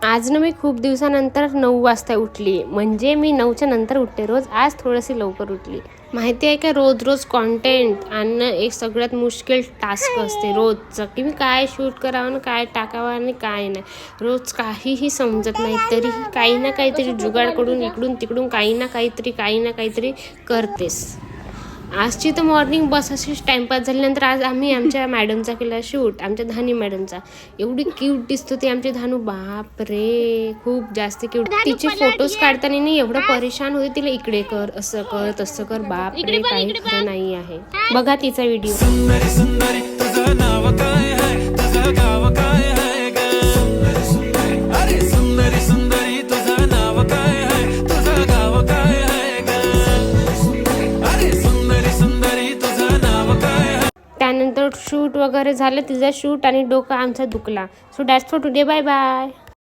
आज ना मी खूप दिवसानंतर 9 वाजता उठली. म्हणजे मी 9च्या नंतर उठते रोज. आज थोडीशी लवकर उठली. माहिती आहे का, रोज कंटेंट आणणं एक सगळ्यात मुश्किल टास्क असते रोजचं, की मी काय शूट करावं आणि काय टाकावं आणि काय नाही. रोज काहीही समजत नाही, तरीही काही ना काहीतरी जुगाड करून इकडून तिकडून काही ना काहीतरी करतेस. आजची तर मॉर्निंग बस अशीच टाइमपास झाल्यानंतर आज आम्ही आमच्या मॅडमचा केला शूट, आमच्या धानी मॅडमचा. एवढी क्यूट दिसतो ती आमची धानू, बाप रे, खूप जास्त क्यूट. तिचे फोटोज काढताना नाही एवढं परेशान होते, तिला इकडे कर, असं कर, तसं कर, बाप रे, काही खरं नाही आहे. बघा तिचा व्हिडिओ. त्यानंतर शूट वगैरे झालं तिचा शूट आणि डोका आमचा दुखला. So that's for today. Bye bye.